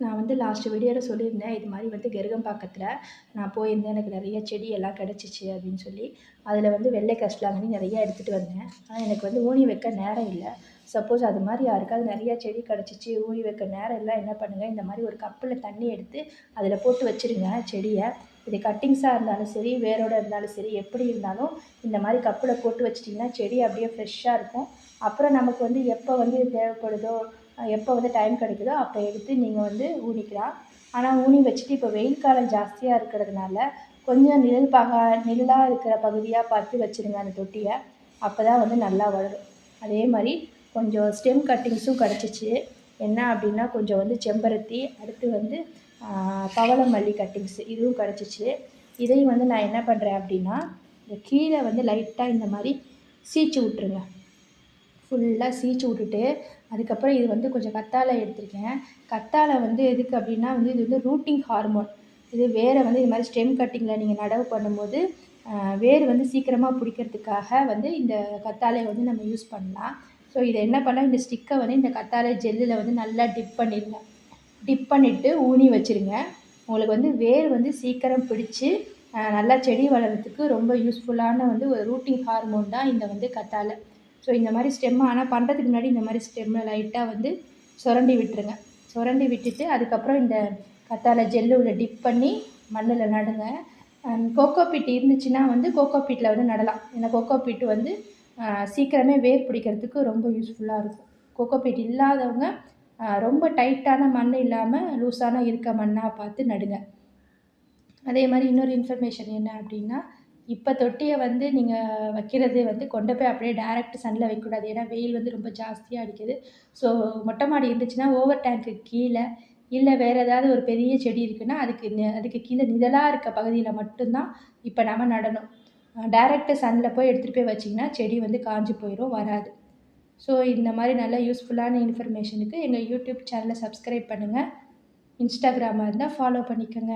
நான் வந்து லாஸ்ட் வீடியோவில் சொல்லியிருந்தேன், இது மாதிரி வந்து கெருகம்பாக்கத்தில் நான் போயிருந்தேன். எனக்கு நிறைய செடி எல்லாம் கிடச்சிச்சு அப்படின்னு சொல்லி. அதில் வந்து வெள்ளை கரிசலாங்கண்ணி நிறையா எடுத்துகிட்டு வந்தேன். ஆனால் எனக்கு வந்து ஊனி வைக்க நேரம் இல்லை. சப்போஸ் அது மாதிரி யாருக்காவது நிறையா செடி கிடச்சிச்சு, ஊனி வைக்க நேரம் இல்லை, என்ன பண்ணுங்கள், இந்த மாதிரி ஒரு கப்பில் தண்ணி எடுத்து அதில் போட்டு வச்சுருங்க செடியை. இது கட்டிங்ஸாக இருந்தாலும் சரி, வேரோடு இருந்தாலும் சரி, எப்படி இருந்தாலும் இந்த மாதிரி கப்பில் போட்டு வச்சிட்டிங்கன்னா செடி அப்படியே ஃப்ரெஷ்ஷாக இருக்கும். அப்புறம் நமக்கு வந்து எப்போ வந்து தேவைப்படுதோ, எப்போ வந்து டைம் கிடைக்குதோ அப்போ எடுத்து நீங்கள் வந்து ஊனிக்கலாம். ஆனால் ஊனி வச்சுட்டு இப்போ வெயில் காலம் ஜாஸ்தியாக இருக்கிறதுனால கொஞ்சம் நிழலாக இருக்கிற பகுதியாக பார்த்து வச்சுருங்க அந்த தொட்டியை. அப்போ தான் வந்து நல்லா வளரும். அதே மாதிரி கொஞ்சம் ஸ்டெம் கட்டிங்ஸும் கிடச்சிச்சு. என்ன அப்படின்னா கொஞ்சம் வந்து செம்பருத்தி, அடுத்து வந்து பவளமல்லி கட்டிங்ஸு இதுவும் கிடச்சிச்சு. இதையும் வந்து நான் என்ன பண்ணுறேன் அப்படின்னா, இந்த கீழே வந்து லைட்டாக இந்த மாதிரி சீச்சு விட்ருங்க. ஃபுல்லாக சீச்சு விட்டுட்டு அதுக்கப்புறம் இது வந்து கொஞ்சம் கத்தாழை எடுத்திருக்கேன். கத்தாழை வந்து எதுக்கு அப்படின்னா வந்து இது வந்து ரூட்டிங் ஹார்மோன். இது வேரை வந்து இது மாதிரி ஸ்டெம் கட்டிங்கில் நீங்கள் நடவு பண்ணும்போது வேர் வந்து சீக்கிரமாக பிடிக்கிறதுக்காக வந்து இந்த கத்தாழையை வந்து நம்ம யூஸ் பண்ணலாம். ஸோ இதை என்ன பண்ணால் இந்த ஸ்டிக்கை வந்து இந்த கத்தாழை ஜெல்லில் வந்து நல்லா டிப் பண்ணிடுங்க. டிப் பண்ணிவிட்டு ஊனி வச்சுருங்க. உங்களுக்கு வந்து வேர் வந்து சீக்கிரம் பிடிச்சி நல்லா செடி வளர்கிறதுக்கு ரொம்ப யூஸ்ஃபுல்லான வந்து ஒரு ரூட்டிங் ஹார்மோன் தான் இந்த வந்து கத்தாழை. ஸோ இந்த மாதிரி ஸ்டெம்மை ஆனால் பண்ணுறதுக்கு முன்னாடி இந்த மாதிரி ஸ்டெம்மை லைட்டாக வந்து சுரண்டி விட்டுருங்க. சுரண்டி விட்டுட்டு அதுக்கப்புறம் இந்த கத்தாழை ஜெல்லுல டிப் பண்ணி மண்ணில் நடுங்க. கோகோ பீட் இருந்துச்சுன்னா வந்து கோகோ பீட்டில் வந்து நடலாம். ஏன்னா கோகோ பீட் வந்து சீக்கிரமே வேர் பிடிக்கிறதுக்கு ரொம்ப யூஸ்ஃபுல்லாக இருக்கும். கோகோ பீட் இல்லாதவங்க ரொம்ப டைட்டான மண் இல்லாமல் லூஸான இருக்க மண்ணாக பார்த்து நடுங்க. அதே மாதிரி இன்னொரு இன்ஃபர்மேஷன் என்ன அப்படின்னா, இப்போ தொட்டியை வந்து நீங்கள் வைக்கிறது வந்து கொண்டு போய் அப்படியே டைரக்ட் சன்னில் வைக்கக்கூடாது. ஏன்னா வெயில் வந்து ரொம்ப ஜாஸ்தியாக அடிக்குது. ஸோ மொட்டை மாடி இருந்துச்சுன்னா ஓவர் டேங்க்கு கீழே, இல்லை வேறு ஏதாவது ஒரு பெரிய செடி இருக்குன்னா அதுக்கு கீழே நிழலாக இருக்க பகுதியில் மட்டும்தான் இப்போ நம்ம நடணும். டைரக்ட் சன்னில் போய் எடுத்துகிட்டு போய் வச்சிங்கன்னா செடி வந்து காஞ்சி போயிடும், வராது. ஸோ இந்த மாதிரி நல்ல யூஸ்ஃபுல்லான இன்ஃபர்மேஷனுக்கு எங்கள் யூடியூப் சேனலை சப்ஸ்கிரைப் பண்ணுங்கள். இன்ஸ்டாகிராமாக இருந்தால் ஃபாலோ பண்ணிக்கோங்க.